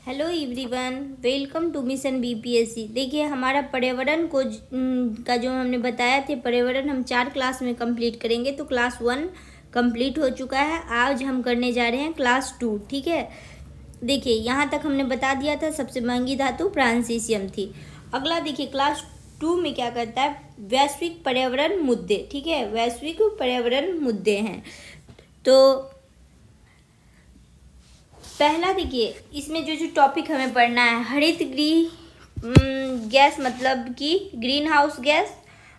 Hello everyone, welcome to mission BPSC. देखिए हमारा पर्यावरण को का जो हमने बताया थे, पर्यावरण हम 4 क्लास में कंप्लीट करेंगे। तो क्लास 1 कंप्लीट हो चुका है। आज हम करने जा रहे हैं क्लास 2। ठीक है, देखिए यहाँ तक हमने बता दिया था सबसे महंगी धातु फ्रांसीसियम थी। अगला देखिए क्लास 2 में क्या करता है, वैश्विक पर्यावरण मुद्दे। ठीक है, वैश्विक पर्यावरण मुद्दे हैं। तो पहला देखिए इसमें जो जो टॉपिक हमें पढ़ना है, हरित गृह गैस मतलब कि ग्रीन हाउस गैस,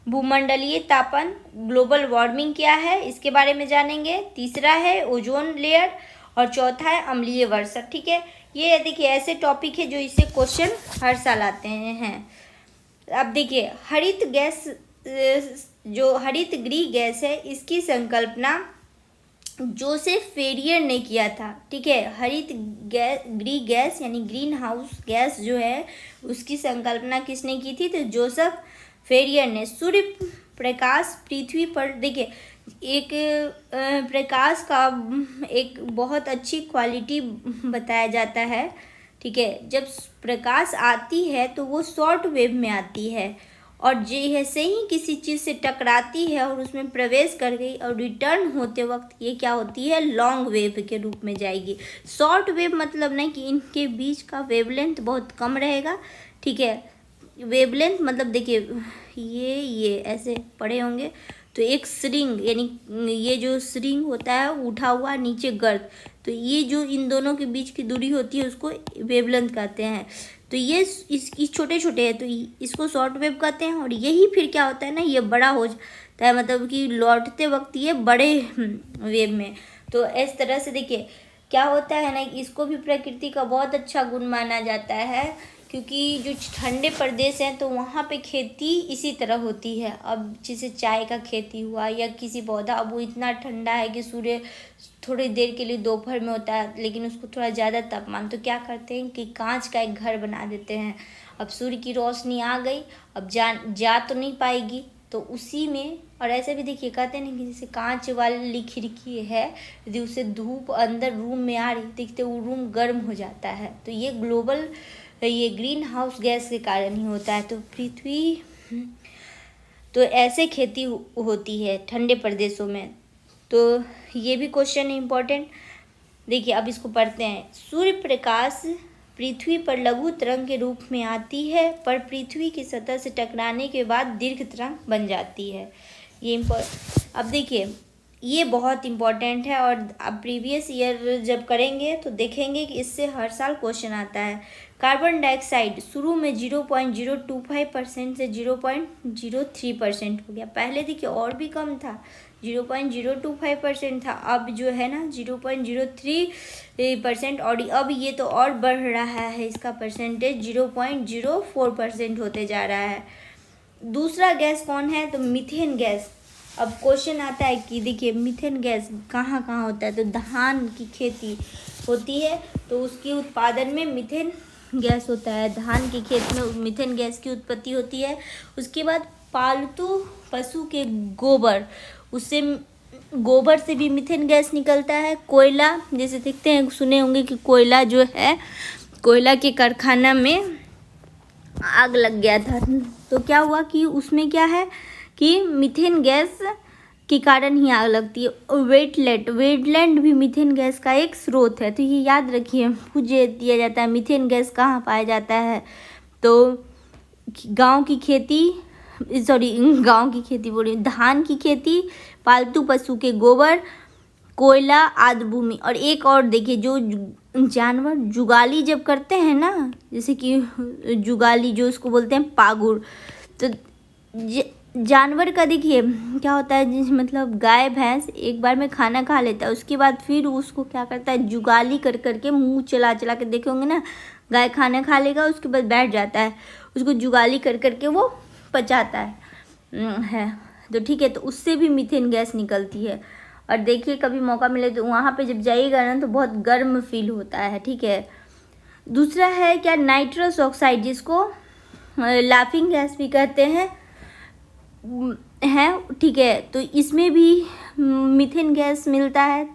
भूमंडलीय तापन, ग्लोबल वार्मिंग क्या है इसके बारे में जानेंगे। तीसरा है ओजोन लेयर और चौथा है अम्लीय वर्षा। ठीक है, ये देखिए ऐसे टॉपिक है जो इससे क्वेश्चन हर साल आते हैं। अब देखिए हरित गैस, जो हरित गृह गैस है इसकी संकल्पना जोसेफ फेरियर ने किया था। ठीक है, हरित गृह गैस यानी ग्रीन हाउस गैस जो है उसकी संकल्पना किसने की थी, तो जोसेफ फेरियर ने। सूर्य प्रकाश पृथ्वी पर, देखिए एक प्रकाश का एक बहुत अच्छी क्वालिटी बताया जाता है। ठीक है, जब प्रकाश आती है तो वो शॉर्ट वेव में आती है और जैसे ही किसी चीज़ से टकराती है और उसमें प्रवेश कर गई और रिटर्न होते वक्त ये क्या होती है, लॉन्ग वेव के रूप में जाएगी। शॉर्ट वेव मतलब नहीं कि इनके बीच का वेवलेंथ बहुत कम रहेगा। ठीक है, वेवलेंथ मतलब देखिए ये ऐसे पड़े होंगे तो एक स्ट्रिंग, यानी ये जो स्ट्रिंग होता है उठा हुआ नीचे गर्त, तो ये जो इन दोनों के बीच की दूरी होती है उसको वेवलेंथ कहते हैं। तो ये इसकी छोटे छोटे हैं तो इसको शॉर्ट वेव कहते हैं। और यही फिर क्या होता है ना, ये बड़ा हो जाता है, मतलब कि लौटते वक्त ये बड़े वेव में। तो इस तरह से देखिए क्या होता है ना, इसको भी प्रकृति का बहुत अच्छा गुण माना जाता है, क्योंकि जो ठंडे प्रदेश हैं तो वहाँ पे खेती इसी तरह होती है। अब जैसे चाय का खेती हुआ या किसी पौधा, अब वो इतना ठंडा है कि सूर्य थोड़ी देर के लिए दोपहर में होता है लेकिन उसको थोड़ा ज़्यादा तापमान, तो क्या करते हैं कि कांच का एक घर बना देते हैं। अब सूर्य की रोशनी आ गई, अब जा तो नहीं पाएगी, तो उसी में। और ऐसे भी देखिए कहते हैं कि जैसे कांच वाली खिड़की है, यदि उसे धूप अंदर रूम में आ रही देखते वो रूम गर्म हो जाता है। तो ये ग्रीन हाउस गैस के कारण ही होता है। तो पृथ्वी, तो ऐसे खेती होती है ठंडे प्रदेशों में। तो ये भी क्वेश्चन है इम्पोर्टेंट। देखिए अब इसको पढ़ते हैं। सूर्य प्रकाश पृथ्वी पर लघु तरंग के रूप में आती है, पर पृथ्वी की सतह से टकराने के बाद दीर्घ तरंग बन जाती है। ये अब देखिए ये बहुत इम्पॉर्टेंट है और अब प्रीवियस ईयर जब करेंगे तो देखेंगे कि इससे हर साल क्वेश्चन आता है। कार्बन डाइऑक्साइड शुरू में 0.025% से 0.03% हो गया। पहले देखिए और भी कम था, 0.025% था, अब जो है ना 0.03%, और अब ये तो और बढ़ रहा है, इसका परसेंटेज 0.04% होते जा रहा है। दूसरा गैस कौन है, तो मीथेन गैस। अब क्वेश्चन आता है कि देखिए मीथेन गैस कहाँ कहाँ होता है, तो धान की खेती होती है तो उसके उत्पादन में मीथेन गैस होता है। धान की खेत में मीथेन गैस की उत्पत्ति होती है। उसके बाद पालतू पशु के गोबर, उससे गोबर से भी मीथेन गैस निकलता है। कोयला, जैसे देखते हैं सुने होंगे कि कोयला जो है, कोयला के कारखाना में आग लग गया था तो क्या हुआ कि उसमें क्या है कि मीथेन गैस के कारण ही आग लगती है। वेटलैंड भी मीथेन गैस का एक स्रोत है। तो ये याद रखिए, पूछ दिया जाता है मीथेन गैस कहाँ पाया जाता है, तो गांव की खेती बोली, धान की खेती, पालतू पशु के गोबर, कोयला आदि भूमि। और एक और देखिए, जो जानवर जुगाली जब करते हैं ना, जैसे कि जुगाली जो उसको बोलते हैं पागुर, तो जानवर का देखिए क्या होता है, मतलब गाय भैंस एक बार में खाना खा लेता है, उसके बाद फिर उसको क्या करता है, जुगाली कर करके मुंह चला चला के, देखे होंगे ना, गाय खाना खा लेगा उसके बाद बैठ जाता है, उसको जुगाली कर करके वो पचाता है। तो ठीक है, तो उससे भी मीथेन गैस निकलती है। और देखिए कभी मौका मिले तो वहाँ पे जब जाइएगा ना तो बहुत गर्म फील होता है। ठीक है, दूसरा है क्या, नाइट्रस ऑक्साइड, जिसको लाफिंग गैस भी कहते हैं। ठीक है, तो इसमें भी मीथेन गैस मिलता है।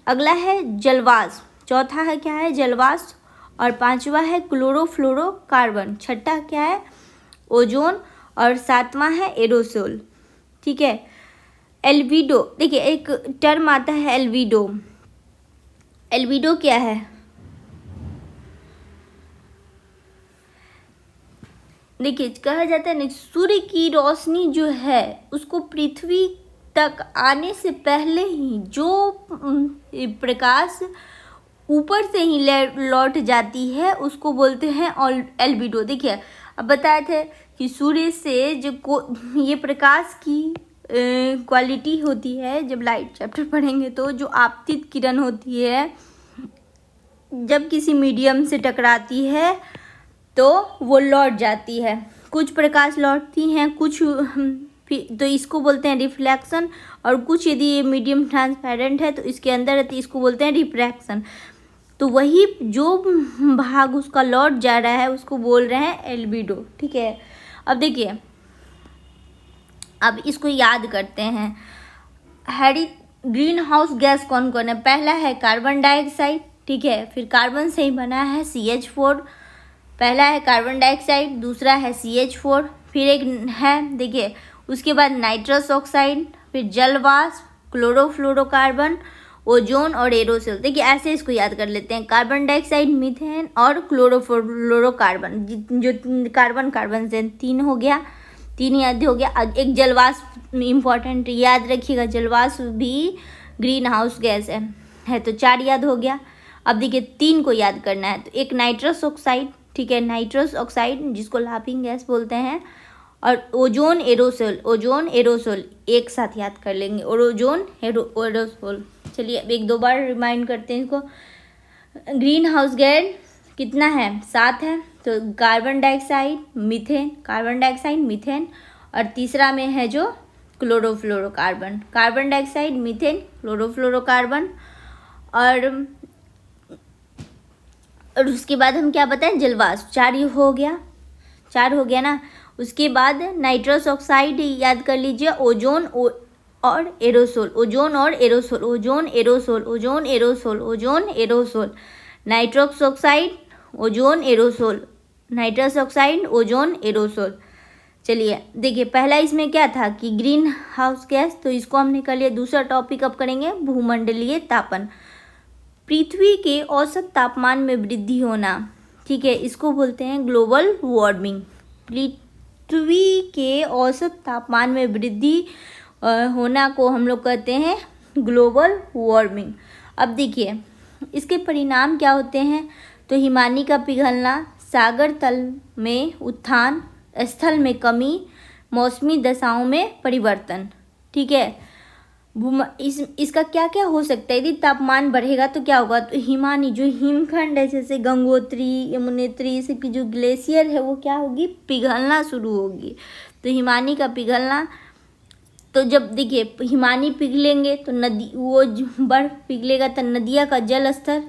अगला है जलवाष्प, चौथा है क्या है, जलवाष्प और पांचवा है क्लोरोफ्लोरोकार्बन, छठा क्या है ओजोन, और सातवां है एरोसोल। ठीक है, एल्बिडो, देखिए एक टर्म आता है एल्बिडो। एल्बिडो क्या है? देखिए कहा जाता है ना, सूर्य की रोशनी जो है उसको पृथ्वी तक आने से पहले ही जो प्रकाश ऊपर से ही लौट जाती है उसको बोलते हैं एल्बिडो। देखिए अब बताए थे कि सूर्य से जो ये प्रकाश की क्वालिटी होती है, जब लाइट चैप्टर पढ़ेंगे तो जो आपतित किरण होती है जब किसी मीडियम से टकराती है तो वो लौट जाती है। कुछ प्रकाश लौटती हैं, कुछ तो इसको बोलते हैं रिफ्लेक्शन, और कुछ यदि ये मीडियम ट्रांसपेरेंट है तो इसके अंदर रहती है, इसको बोलते हैं रिफ्रैक्शन। तो वही जो भाग उसका लौट जा रहा है उसको बोल रहे हैं एल्बिडो। ठीक है, अब देखिए अब इसको याद करते हैं। ग्रीन हाउस गैस कौन कौन है? पहला है कार्बन डाइऑक्साइड, ठीक है, फिर कार्बन से ही बना है CH4, पहला है कार्बन डाइऑक्साइड, दूसरा है CH4, फिर एक है देखिए उसके बाद नाइट्रस ऑक्साइड, फिर जल वाष्प, क्लोरोफ्लोरोकार्बन, ओजोन और एरोसोल। देखिए ऐसे इसको याद कर लेते हैं, कार्बन डाइऑक्साइड, मीथेन और क्लोरोफ्लोरोकार्बन। जो कार्बन से तीन हो गया, तीन याद हो गया। एक जलवाष्प इम्पॉर्टेंट याद रखिएगा, जलवाष्प भी ग्रीन हाउस गैस है तो चार याद हो गया। अब देखिए तीन को याद करना है, तो एक नाइट्रस ऑक्साइड, ठीक है, नाइट्रस ऑक्साइड जिसको लाफिंग गैस बोलते हैं, और ओजोन एरोसोल एक साथ याद कर लेंगे, और ओजोन एरोसोल। चलिए अब एक दो बार रिमाइंड करते हैं इसको। ग्रीन हाउस गैस कितना है? 7 है। तो कार्बन डाइऑक्साइड, मीथेन, और तीसरा में है जो chlorofluorocarbon, carbon dioxide, methane, chlorofluorocarbon, और उसके बाद हम क्या बताएं? जलवाष्प। चार हो गया ना। उसके बाद नाइट्रस ऑक्साइड याद कर लीजिए, ओजोन और aerosol, nitrous oxide, ozone aerosol. चलिए देखिए पहला इसमें क्या था कि ग्रीन हाउस गैस, तो इसको हमने कर लिया। दूसरा टॉपिक अब करेंगे भूमंडलीय तापन, पृथ्वी के औसत तापमान में वृद्धि होना, ठीक है, इसको बोलते हैं ग्लोबल वार्मिंग। पृथ्वी के औसत तापमान में वृद्धि होना को हम लोग कहते हैं ग्लोबल वार्मिंग। अब देखिए इसके परिणाम क्या होते हैं? तो हिमानी का पिघलना, सागर तल में उत्थान, स्थल में कमी, मौसमी दशाओं में परिवर्तन। ठीक है, इसका क्या क्या हो सकता है? यदि तापमान बढ़ेगा तो क्या होगा? तो हिमानी जो हिमखंड है, जैसे गंगोत्री, यमुनोत्री, इसकी जो ग्लेशियर है वो क्या होगी? पिघलना शुरू होगी। तो हिमानी का पिघलना, तो जब देखिए हिमानी पिघलेंगे तो नदी, वो बर्फ पिघलेगा तो नदियाँ का जल स्तर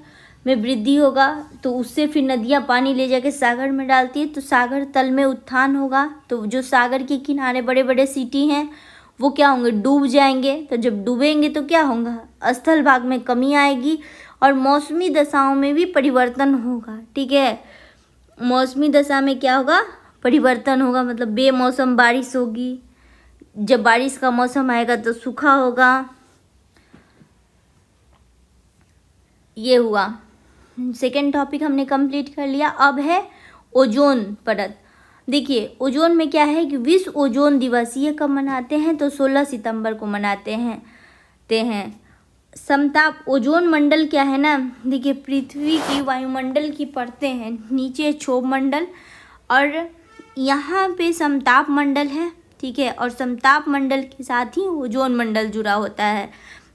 में वृद्धि होगा, तो उससे फिर नदियाँ पानी ले जाके सागर में डालती है, तो सागर तल में उत्थान होगा। तो जो सागर के किनारे बड़े बड़े सिटी हैं वो क्या होंगे? डूब जाएंगे। तो जब डूबेंगे तो क्या होगा? स्थल भाग में कमी आएगी और मौसमी दशाओं में भी परिवर्तन होगा। ठीक है, मौसमी दशा में क्या होगा? परिवर्तन होगा, मतलब बेमौसम बारिश होगी, जब बारिश का मौसम आएगा तो सूखा होगा। ये हुआ, सेकेंड टॉपिक हमने कंप्लीट कर लिया। अब है ओजोन परत। देखिए ओजोन में क्या है कि विश्व ओजोन दिवस ये कब मनाते हैं? तो 16 सितंबर को मनाते हैं। समताप ओजोन मंडल क्या है ना, देखिए पृथ्वी की वायुमंडल की परतें हैं, नीचे क्षोभ मंडल और यहाँ पे समताप मंडल है। ठीक है, और समताप मंडल के साथ ही ओजोन मंडल जुड़ा होता है।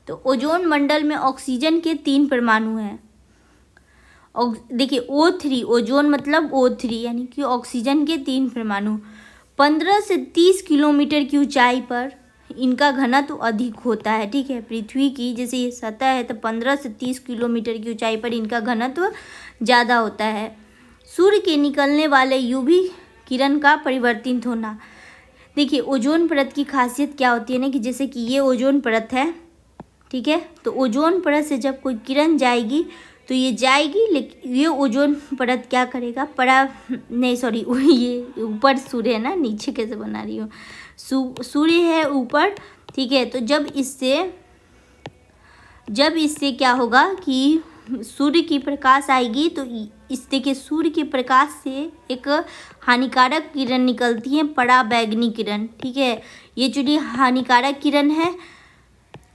तो ओजोन मंडल में ऑक्सीजन के 3 परमाणु हैं। देखिए O3, ओजोन मतलब O3 यानी कि ऑक्सीजन के 3 परमाणु। 15 से 30 किलोमीटर की ऊंचाई पर इनका घनत्व अधिक होता है। ठीक है, पृथ्वी की जैसे ये सतह है तो 15 से 30 किलोमीटर की ऊंचाई पर इनका घनत्व ज़्यादा होता है। सूर्य के निकलने वाले यूवी किरण का परिवर्तित होना। देखिए ओजोन परत की खासियत क्या होती है ना, कि जैसे कि ये ओजोन परत है, ठीक है, तो ओजोन परत से जब कोई किरण जाएगी तो ये जाएगी, लेकिन ये ओजोन परत क्या करेगा, नहीं सॉरी, ये ऊपर सूर्य है ना, नीचे कैसे बना रही हूँ, सूर्य है ऊपर, ठीक है। तो जब इससे क्या होगा कि सूर्य की प्रकाश आएगी, तो इस देखिए सूर्य के प्रकाश से एक हानिकारक किरण निकलती है, पराबैंगनी किरण, ठीक है। ये जो हानिकारक किरण है,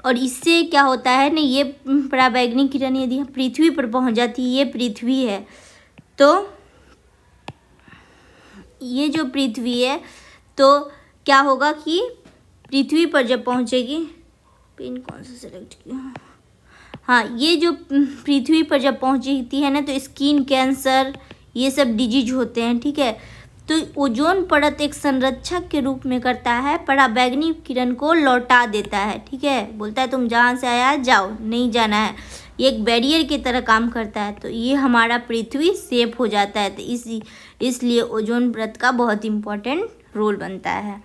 और इससे क्या होता है ना, ये पराबैंगनी किरण यदि पृथ्वी पर पहुंच जाती है, ये पृथ्वी है, तो ये जो पृथ्वी है, तो क्या होगा कि पृथ्वी पर जब पहुंचेगी, पेन कौन सा सेलेक्ट किया, हाँ, ये जो पृथ्वी पर जब पहुंचती है ना, तो स्किन कैंसर ये सब डिजीज होते हैं, ठीक है। तो ओजोन परत एक संरक्षक के रूप में करता है, पराबैंगनी किरण को लौटा देता है, ठीक है। बोलता है तुम जहाँ से आया जाओ, नहीं जाना है, ये एक बैरियर की तरह काम करता है। तो ये हमारा पृथ्वी सेफ हो जाता है, तो इसलिए ओजोन परत का बहुत इम्पोर्टेंट रोल बनता है,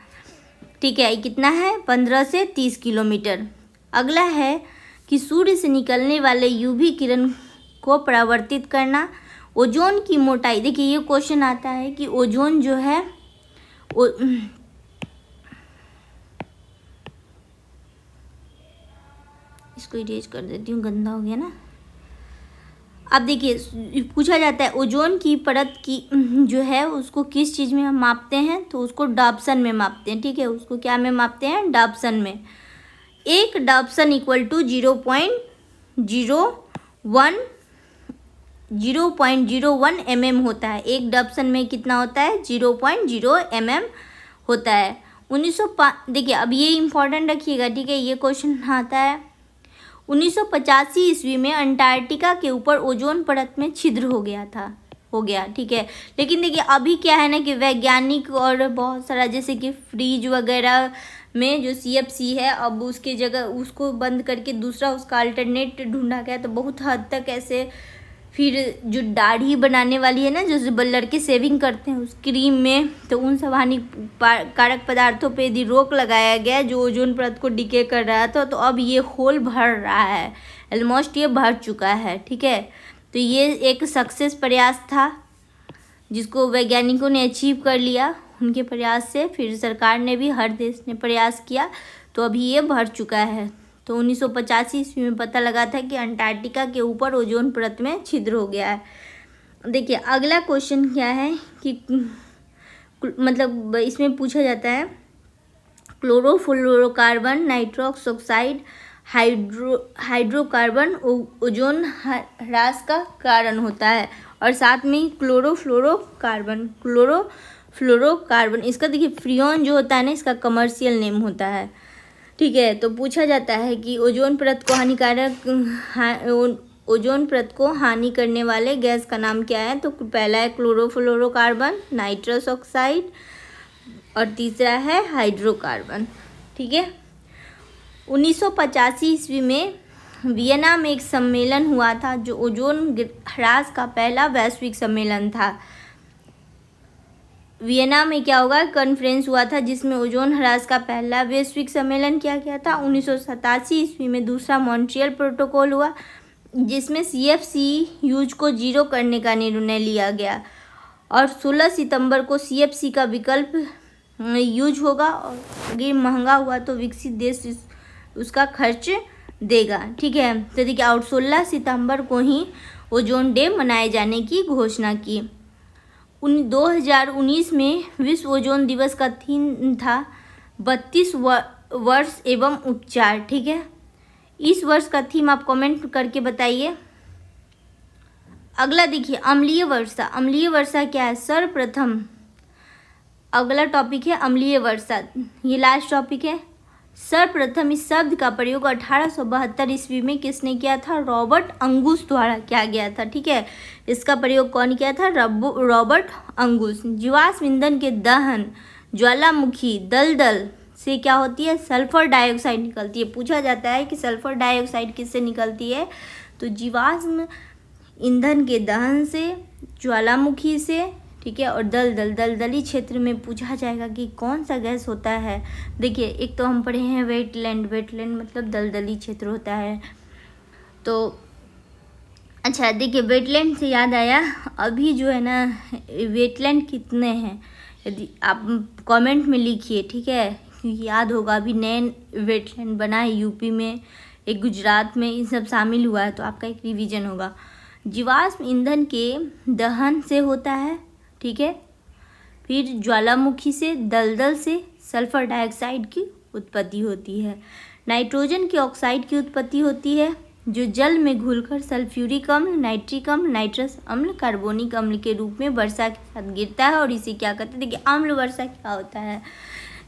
ठीक है। कितना है, 15 से 30 किलोमीटर। अगला है कि सूर्य से निकलने वाले यूवी किरण को परावर्तित करना। ओजोन की मोटाई, देखिए ये क्वेश्चन आता है कि ओजोन जो है इसको इरेज कर देती हूँ, गंदा हो गया ना। अब देखिए पूछा जाता है ओजोन की परत की जो है उसको किस चीज़ में हम मापते हैं, तो उसको डॉप्सन में मापते हैं, ठीक है। उसको क्या में मापते हैं, डॉप्सन में। एक डॉप्सन इक्वल टू 0.01 mm होता है। एक डॉप्सन में कितना होता है, 0.0 mm होता है। 1905, देखिए अब ये इम्पोर्टेंट रखिएगा, ठीक है, ये क्वेश्चन आता है। 1985 ईस्वी में अंटार्कटिका के ऊपर ओजोन परत में छिद्र हो गया, ठीक है। लेकिन देखिए अभी क्या है ना कि वैज्ञानिक और बहुत सारा, जैसे कि फ्रीज वगैरह में जो CFC है, अब उसके जगह उसको बंद करके दूसरा उसका अल्टरनेट ढूंढा गया। तो बहुत हद तक ऐसे, फिर जो दाढ़ी बनाने वाली है ना, जो लड़के सेविंग करते हैं उस क्रीम में, तो उन सब हानिकारक पदार्थों पे यदि रोक लगाया गया जो ओजोन परत को डिके कर रहा था, तो अब ये होल भर रहा है, ऑलमोस्ट ये भर चुका है, ठीक है। तो ये एक सक्सेस प्रयास था जिसको वैज्ञानिकों ने अचीव कर लिया उनके प्रयास से, फिर सरकार ने भी, हर देश ने प्रयास किया, तो अभी ये भर चुका है। तो 1985 ईस्वी में पता लगा था कि अंटार्कटिका के ऊपर ओजोन परत में छिद्र हो गया है। देखिए अगला क्वेश्चन क्या है कि मतलब इसमें पूछा जाता है chlorofluorocarbon, Nitrox oxide, hydrocarbon ozone ह्रास का कारण होता है, और साथ में क्लोरोफ्लोरोकार्बन इसका देखिए फ्रियोन जो होता है ना, इसका कमर्शियल नेम होता है, ठीक है। तो पूछा जाता है कि ओजोन परत को हानि करने वाले गैस का नाम क्या है, तो पहला है क्लोरोफ्लोरोकार्बन, नाइट्रस ऑक्साइड, और तीसरा है हाइड्रोकार्बन, ठीक है। 1985 ईस्वी में वियना में एक सम्मेलन हुआ था जो ओजोन ह्रास का पहला वैश्विक सम्मेलन था। वियना में क्या होगा, कॉन्फ्रेंस हुआ था जिसमें ओजोन ह्रास का पहला वैश्विक सम्मेलन किया गया था। 1987 ईस्वी में दूसरा मॉन्ट्रियल प्रोटोकॉल हुआ जिसमें CFC यूज को 0 करने का निर्णय लिया गया, और 16 सितंबर को CFC का विकल्प यूज होगा, और अगर महंगा हुआ तो विकसित देश उसका खर्च देगा, ठीक है। तो देखिए और 16 सितंबर को ही ओजोन डे मनाए जाने की घोषणा की। 2019 में विश्व ओजोन दिवस का थीम था 32 वर्ष एवं उपचार, ठीक है। इस वर्ष का थीम आप कमेंट करके बताइए। अगला देखिए अम्लीय वर्षा। अम्लीय वर्षा क्या है, सर्वप्रथम अगला टॉपिक है अम्लीय वर्षा, ये लास्ट टॉपिक है। सर्वप्रथम इस शब्द का प्रयोग 1872 ईस्वी में किसने किया था, रॉबर्ट अंगुस द्वारा किया गया था, ठीक है। इसका प्रयोग कौन किया था, रॉबर्ट अंगुस। जीवाश्म ईंधन के दहन ज्वालामुखी दलदल से क्या होती है, सल्फर डाइऑक्साइड निकलती है। पूछा जाता है कि सल्फर डाइऑक्साइड किससे निकलती है, तो जीवाश्म ईंधन के दहन से, ज्वालामुखी से, ठीक है। और दलदली क्षेत्र में पूछा जाएगा कि कौन सा गैस होता है। देखिए एक तो हम पढ़े हैं वेटलैंड मतलब दलदली क्षेत्र होता है। तो अच्छा देखिए, वेटलैंड से याद आया, अभी जो है ना वेटलैंड कितने हैं यदि आप कमेंट में लिखिए, ठीक है, क्योंकि याद होगा अभी नए वेटलैंड बना है यूपी में, एक गुजरात में, इन सब शामिल हुआ है, तो आपका एक रिवीजन होगा। जीवाश्म ईंधन के दहन से होता है, ठीक है, फिर ज्वालामुखी से, दलदल से सल्फर डाइऑक्साइड की उत्पत्ति होती है। नाइट्रोजन के ऑक्साइड की उत्पत्ति होती है जो जल में घुलकर सल्फ्यूरिक अम्ल, नाइट्रिक अम्ल, नाइट्रस अम्ल, कार्बोनिक अम्ल के रूप में वर्षा के साथ गिरता है और इसे क्या कहते हैं। देखिए अम्ल वर्षा क्या होता है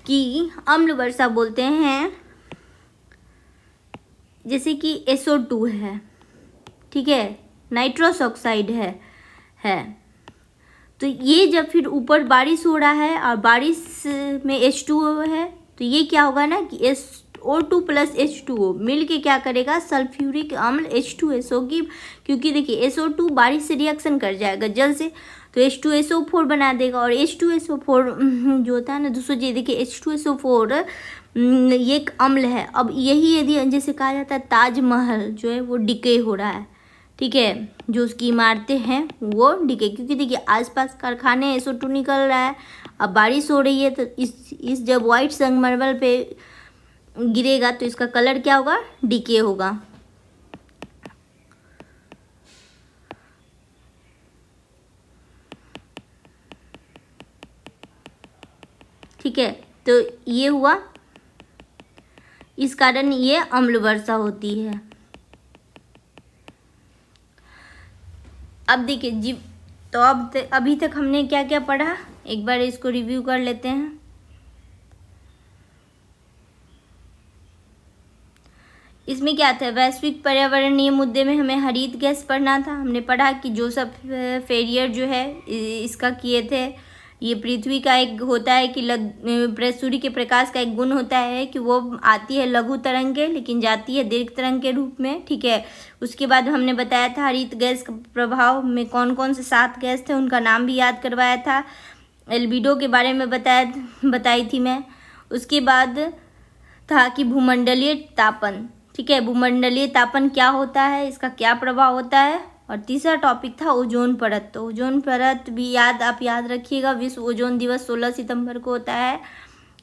कि अम्ल वर्षा बोलते हैं, जैसे कि SO2 है, ठीक है, नाइट्रस ऑक्साइड है तो ये जब फिर ऊपर बारिश हो रहा है और बारिश में H2O है, तो ये क्या होगा ना कि SO2 प्लस H2O मिल के क्या करेगा, सल्फ्यूरिक अम्ल H2SO की, क्योंकि देखिए SO2 बारिश से रिएक्शन कर जाएगा जल से, तो H2SO4 बना देगा, और H2SO4 जो होता है ना, दूसरी चीज़ देखिए H2SO4 ये एक अम्ल है। अब यही यदि जैसे कहा जाता है ताजमहल जो है वो डिके हो रहा है, ठीक है, जो उसकी इमारतें हैं वो डिके, क्योंकि देखिए आसपास कारखाने SO2 निकल रहा है, अब बारिश हो रही है, तो इस जब वाइट संगमरमर पे गिरेगा तो इसका कलर क्या होगा, डिके होगा। ठीक है, तो ये हुआ, इस कारण ये अम्ल वर्षा होती है। अब देखिए जी, तो अब अभी तक हमने क्या क्या पढ़ा, एक बार इसको रिव्यू कर लेते हैं। इसमें क्या था, वैश्विक पर्यावरणीय मुद्दे में हमें हरित गैस पढ़ना था। हमने पढ़ा कि जोसेफ फेरियर जो है इसका किए थे, ये पृथ्वी का एक होता है कि सूर्य के प्रकाश का एक गुण होता है कि वो आती है लघु तरंगे लेकिन जाती है दीर्घ तरंग के रूप में, ठीक है। उसके बाद हमने बताया था हरित गैस का प्रभाव में कौन कौन से 7 गैस थे, उनका नाम भी याद करवाया था। एल्बिडो के बारे में बताई थी मैं। उसके बाद था कि भूमंडलीय तापन, ठीक है, भूमंडलीय तापन क्या होता है, इसका क्या प्रभाव होता है। और तीसरा टॉपिक था ओजोन परत, तो ओजोन परत भी आप याद रखिएगा, विश्व ओजोन दिवस 16 सितंबर को होता है।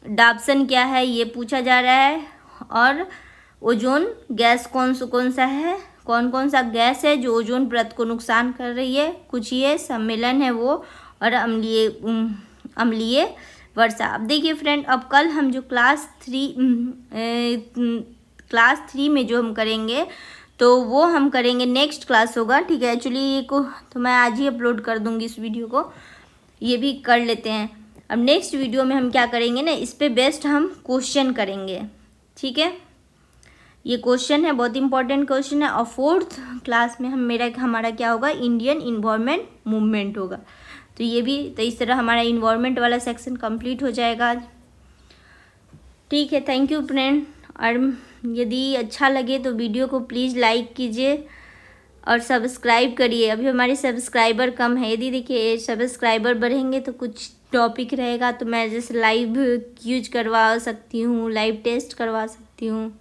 डाप्सन क्या है ये पूछा जा रहा है, और ओजोन गैस कौन सा है, कौन कौन सा गैस है जो ओजोन परत को नुकसान कर रही है, कुछ ये सम्मेलन है वो, और अम्लीय वर्षा। अब देखिए फ्रेंड, अब कल हम जो क्लास 3 में जो हम करेंगे तो वो हम करेंगे, नेक्स्ट क्लास होगा, ठीक है। एक्चुअली ये को तो मैं आज ही अपलोड कर दूंगी इस वीडियो को, ये भी कर लेते हैं। अब नेक्स्ट वीडियो में हम क्या करेंगे ना, इस पे बेस्ट हम क्वेश्चन करेंगे, ठीक है। ये क्वेश्चन है, बहुत इंपॉर्टेंट क्वेश्चन है। और 4th क्लास में हमारा क्या होगा, इंडियन इन्वायरमेंट मूवमेंट होगा। तो ये भी, तो इस तरह हमारा इन्वायरमेंट वाला सेक्शन कंप्लीट हो जाएगा आज, ठीक है। थैंक यू फ्रेंड, और यदि अच्छा लगे तो वीडियो को प्लीज़ लाइक कीजिए और सब्सक्राइब करिए। अभी हमारे सब्सक्राइबर कम है, यदि देखिए सब्सक्राइबर बढ़ेंगे तो कुछ टॉपिक रहेगा, तो मैं जैसे लाइव क्यूज करवा सकती हूँ, लाइव टेस्ट करवा सकती हूँ,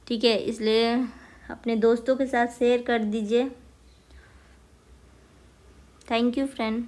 ठीक है। इसलिए अपने दोस्तों के साथ शेयर कर दीजिए। Thank you friend.